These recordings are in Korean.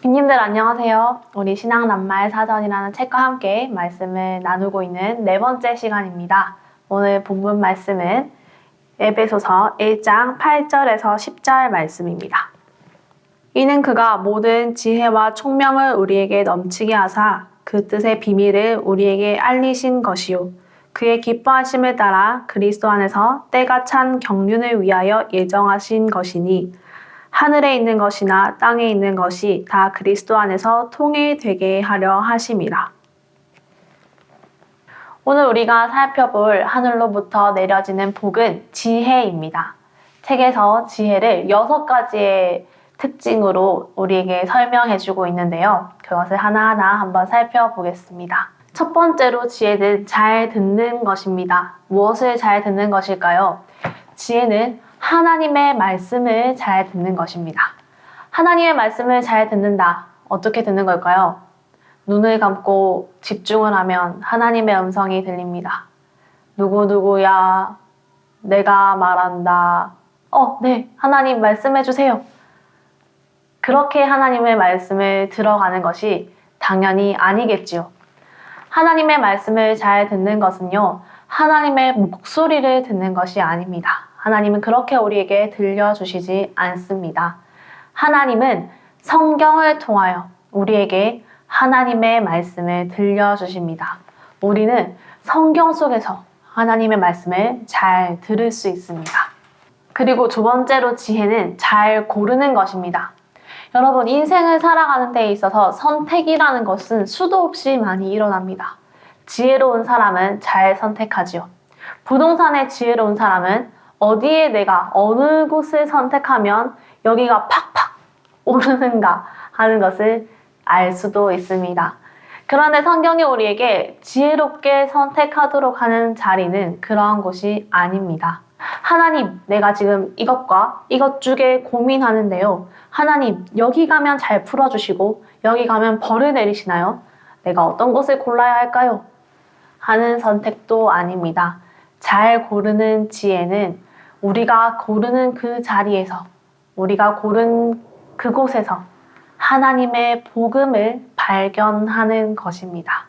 빈님들 안녕하세요. 우리 신앙 낱말 사전이라는 책과 함께 말씀을 나누고 있는 네 번째 시간입니다. 오늘 본문 말씀은 에베소서 1장 8절에서 10절 말씀입니다. 이는 그가 모든 지혜와 총명을 우리에게 넘치게 하사 그 뜻의 비밀을 우리에게 알리신 것이요 그의 기뻐하심을 따라 그리스도 안에서 때가 찬 경륜을 위하여 예정하신 것이니 하늘에 있는 것이나 땅에 있는 것이 다 그리스도 안에서 통일되게 하려 하심이라. 오늘 우리가 살펴볼 하늘로부터 내려지는 복은 지혜입니다. 책에서 지혜를 6가지의 특징으로 우리에게 설명해주고 있는데요. 그것을 하나하나 한번 살펴보겠습니다. 첫 번째로 지혜는 잘 듣는 것입니다. 무엇을 잘 듣는 것일까요? 지혜는 하나님의 말씀을 잘 듣는 것입니다. 하나님의 말씀을 잘 듣는다. 어떻게 듣는 걸까요? 눈을 감고 집중을 하면 하나님의 음성이 들립니다. 누구누구야, 내가 말한다. 네, 하나님 말씀해 주세요. 그렇게 하나님의 말씀을 들어가는 것이 당연히 아니겠지요. 하나님의 말씀을 잘 듣는 것은요, 하나님의 목소리를 듣는 것이 아닙니다. 하나님은 그렇게 우리에게 들려주시지 않습니다. 하나님은 성경을 통하여 우리에게 하나님의 말씀을 들려주십니다. 우리는 성경 속에서 하나님의 말씀을 잘 들을 수 있습니다. 그리고 두 번째로 지혜는 잘 고르는 것입니다. 여러분, 인생을 살아가는 데 있어서 선택이라는 것은 수도 없이 많이 일어납니다. 지혜로운 사람은 잘 선택하지요. 부동산에 지혜로운 사람은 어디에 내가 어느 곳을 선택하면 여기가 팍팍 오르는가 하는 것을 알 수도 있습니다. 그런데 성경이 우리에게 지혜롭게 선택하도록 하는 자리는 그러한 곳이 아닙니다. 하나님, 내가 지금 이것과 이것 중에 고민하는데요. 하나님, 여기 가면 잘 풀어주시고 여기 가면 벌을 내리시나요? 내가 어떤 곳을 골라야 할까요? 하는 선택도 아닙니다. 잘 고르는 지혜는 우리가 고르는 그 자리에서, 우리가 고른 그곳에서 하나님의 복음을 발견하는 것입니다.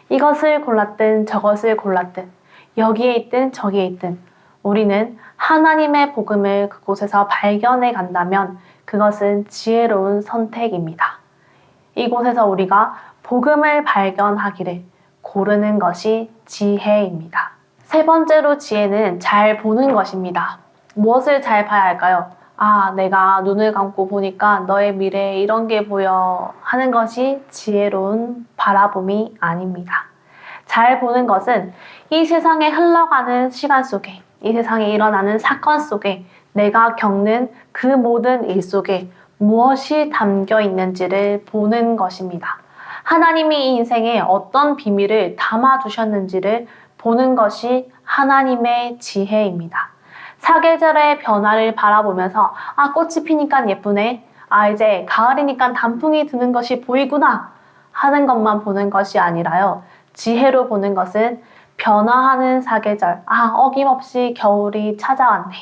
이것을 골랐든 저것을 골랐든 여기에 있든 저기에 있든 우리는 하나님의 복음을 그곳에서 발견해 간다면 그것은 지혜로운 선택입니다. 이곳에서 우리가 복음을 발견하기를 고르는 것이 지혜입니다. 세 번째로 지혜는 잘 보는 것입니다. 무엇을 잘 봐야 할까요? 내가 눈을 감고 보니까 너의 미래에 이런 게 보여 하는 것이 지혜로운 바라봄이 아닙니다. 잘 보는 것은 이 세상에 흘러가는 시간 속에, 이 세상에 일어나는 사건 속에 내가 겪는 그 모든 일 속에 무엇이 담겨 있는지를 보는 것입니다. 하나님이 이 인생에 어떤 비밀을 담아두셨는지를 보는 것이 하나님의 지혜입니다. 사계절의 변화를 바라보면서 꽃이 피니까 예쁘네. 이제 가을이니까 단풍이 드는 것이 보이구나 하는 것만 보는 것이 아니라요. 지혜로 보는 것은 변화하는 사계절, 어김없이 겨울이 찾아왔네.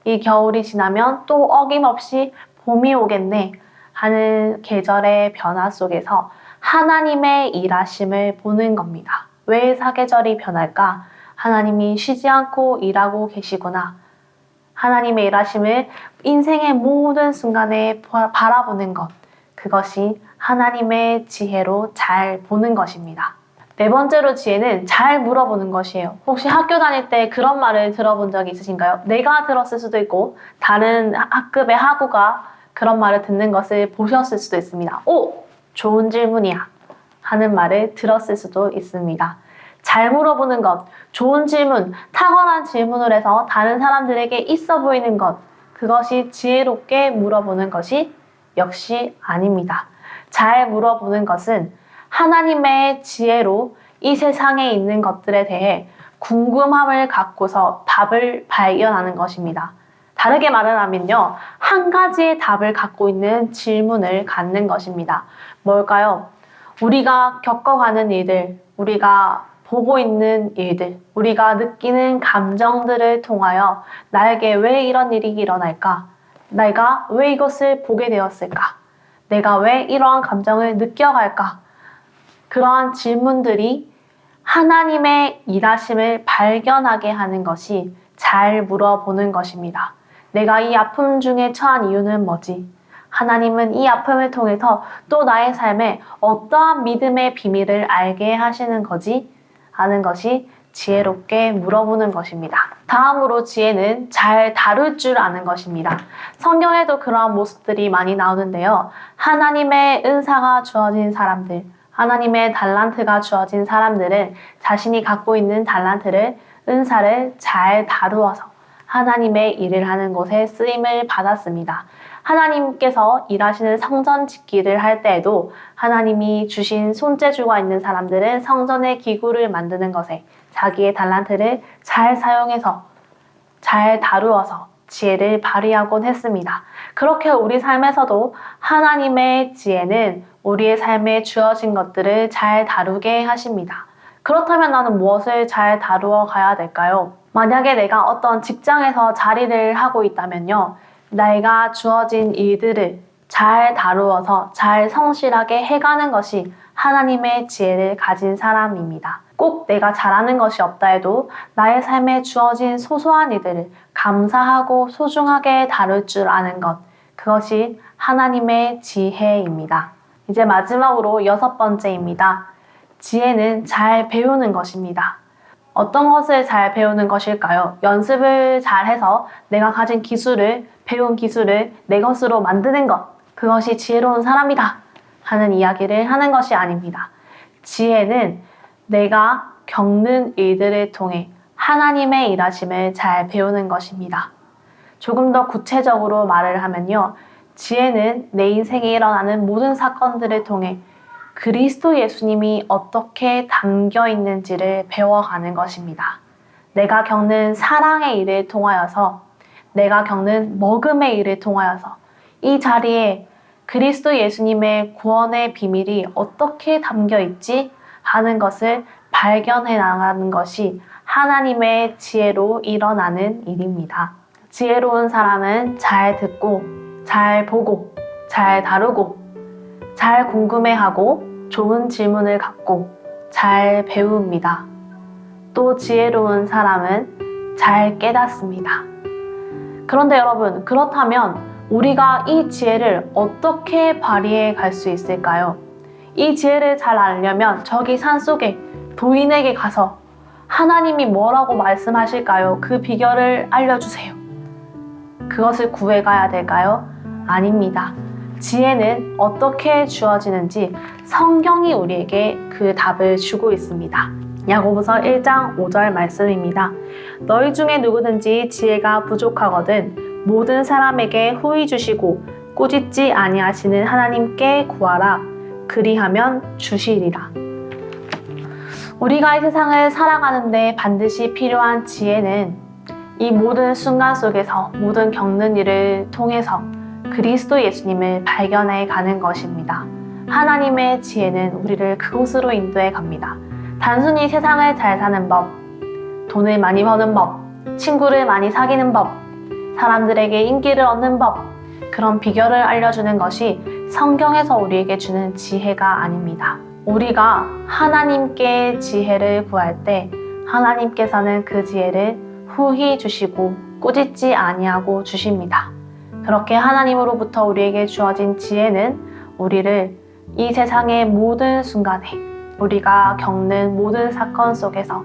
이 겨울이 지나면 또 어김없이 봄이 오겠네 하는 계절의 변화 속에서 하나님의 일하심을 보는 겁니다. 왜 사계절이 변할까? 하나님이 쉬지 않고 일하고 계시구나. 하나님의 일하심을 인생의 모든 순간에 바라보는 것, 그것이 하나님의 지혜로 잘 보는 것입니다. 네 번째로 지혜는 잘 물어보는 것이에요. 혹시 학교 다닐 때 그런 말을 들어본 적이 있으신가요? 내가 들었을 수도 있고 다른 학급의 학우가 그런 말을 듣는 것을 보셨을 수도 있습니다. 좋은 질문이야 하는 말을 들었을 수도 있습니다. 잘 물어보는 것, 좋은 질문, 탁월한 질문을 해서 다른 사람들에게 있어 보이는 것, 그것이 지혜롭게 물어보는 것이 역시 아닙니다. 잘 물어보는 것은 하나님의 지혜로 이 세상에 있는 것들에 대해 궁금함을 갖고서 답을 발견하는 것입니다. 다르게 말을 하면요, 한 가지의 답을 갖고 있는 질문을 갖는 것입니다. 뭘까요? 우리가 겪어가는 일들, 우리가 보고 있는 일들, 우리가 느끼는 감정들을 통하여 나에게 왜 이런 일이 일어날까? 내가 왜 이것을 보게 되었을까? 내가 왜 이러한 감정을 느껴갈까? 그러한 질문들이 하나님의 일하심을 발견하게 하는 것이 잘 물어보는 것입니다. 내가 이 아픔 중에 처한 이유는 뭐지? 하나님은 이 아픔을 통해서 또 나의 삶에 어떠한 믿음의 비밀을 알게 하시는 거지? 하는 것이 지혜롭게 물어보는 것입니다. 다음으로 지혜는 잘 다룰 줄 아는 것입니다. 성경에도 그러한 모습들이 많이 나오는데요. 하나님의 은사가 주어진 사람들, 하나님의 달란트가 주어진 사람들은 자신이 갖고 있는 달란트를, 은사를 잘 다루어서 하나님의 일을 하는 곳에 쓰임을 받았습니다. 하나님께서 일하시는 성전 짓기를 할 때에도 하나님이 주신 손재주가 있는 사람들은 성전의 기구를 만드는 것에 자기의 달란트를 잘 사용해서 잘 다루어서 지혜를 발휘하곤 했습니다. 그렇게 우리 삶에서도 하나님의 지혜는 우리의 삶에 주어진 것들을 잘 다루게 하십니다. 그렇다면 나는 무엇을 잘 다루어 가야 될까요? 만약에 내가 어떤 직장에서 자리를 하고 있다면요. 내가 주어진 일들을 잘 다루어서 잘 성실하게 해가는 것이 하나님의 지혜를 가진 사람입니다. 꼭 내가 잘하는 것이 없다 해도 나의 삶에 주어진 소소한 일들을 감사하고 소중하게 다룰 줄 아는 것, 그것이 하나님의 지혜입니다. 이제 마지막으로 6번째입니다. 지혜는 잘 배우는 것입니다. 어떤 것을 잘 배우는 것일까요? 연습을 잘해서 내가 가진 기술을, 배운 기술을 내 것으로 만드는 것, 그것이 지혜로운 사람이다 하는 이야기를 하는 것이 아닙니다. 지혜는 내가 겪는 일들을 통해 하나님의 일하심을 잘 배우는 것입니다. 조금 더 구체적으로 말을 하면요. 지혜는 내 인생에 일어나는 모든 사건들을 통해 그리스도 예수님이 어떻게 담겨 있는지를 배워가는 것입니다. 내가 겪는 사랑의 일을 통하여서, 내가 겪는 먹음의 일을 통하여서 이 자리에 그리스도 예수님의 구원의 비밀이 어떻게 담겨 있지 하는 것을 발견해 나가는 것이 하나님의 지혜로 일어나는 일입니다. 지혜로운 사람은 잘 듣고, 잘 보고, 잘 다루고, 잘 궁금해하고, 좋은 질문을 갖고 잘 배웁니다. 또 지혜로운 사람은 잘 깨닫습니다. 그런데 여러분, 그렇다면 우리가 이 지혜를 어떻게 발휘해 갈 수 있을까요? 이 지혜를 잘 알려면 저기 산속에 도인에게 가서 하나님이 뭐라고 말씀하실까요? 그 비결을 알려주세요. 그것을 구해가야 될까요? 아닙니다. 지혜는 어떻게 주어지는지 성경이 우리에게 그 답을 주고 있습니다. 야고보서 1장 5절 말씀입니다. 너희 중에 누구든지 지혜가 부족하거든 모든 사람에게 후히 주시고 꾸짖지 아니하시는 하나님께 구하라. 그리하면 주시리라. 우리가 이 세상을 살아가는데 반드시 필요한 지혜는 이 모든 순간 속에서, 모든 겪는 일을 통해서 그리스도 예수님을 발견해 가는 것입니다. 하나님의 지혜는 우리를 그곳으로 인도해 갑니다. 단순히 세상을 잘 사는 법, 돈을 많이 버는 법, 친구를 많이 사귀는 법, 사람들에게 인기를 얻는 법, 그런 비결을 알려주는 것이 성경에서 우리에게 주는 지혜가 아닙니다. 우리가 하나님께 지혜를 구할 때 하나님께서는 그 지혜를 후히 주시고 꾸짖지 아니하고 주십니다. 그렇게 하나님으로부터 우리에게 주어진 지혜는 우리를 이 세상의 모든 순간에, 우리가 겪는 모든 사건 속에서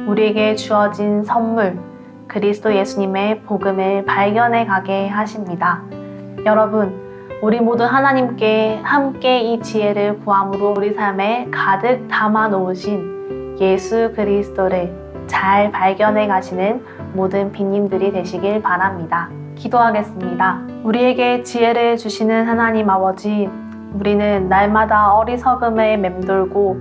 우리에게 주어진 선물, 그리스도 예수님의 복음을 발견해 가게 하십니다. 여러분, 우리 모두 하나님께 함께 이 지혜를 구함으로 우리 삶에 가득 담아 놓으신 예수 그리스도를 잘 발견해 가시는 모든 빈님들이 되시길 바랍니다. 기도하겠습니다. 우리에게 지혜를 주시는 하나님 아버지, 우리는 날마다 어리석음에 맴돌고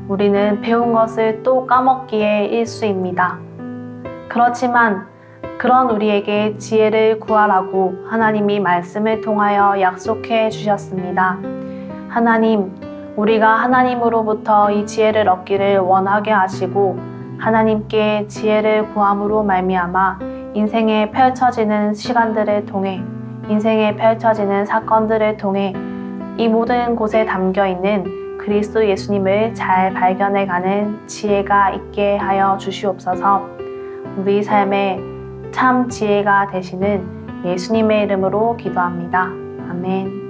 우리는 배운 것을 또 까먹기에 일수입니다. 그렇지만 그런 우리에게 지혜를 구하라고 하나님이 말씀을 통하여 약속해 주셨습니다. 하나님, 우리가 하나님으로부터 이 지혜를 얻기를 원하게 하시고 하나님께 지혜를 구함으로 말미암아 인생에 펼쳐지는 시간들을 통해, 인생에 펼쳐지는 사건들을 통해 이 모든 곳에 담겨 있는 그리스도 예수님을 잘 발견해가는 지혜가 있게 하여 주시옵소서. 우리 삶에 참 지혜가 되시는 예수님의 이름으로 기도합니다. 아멘.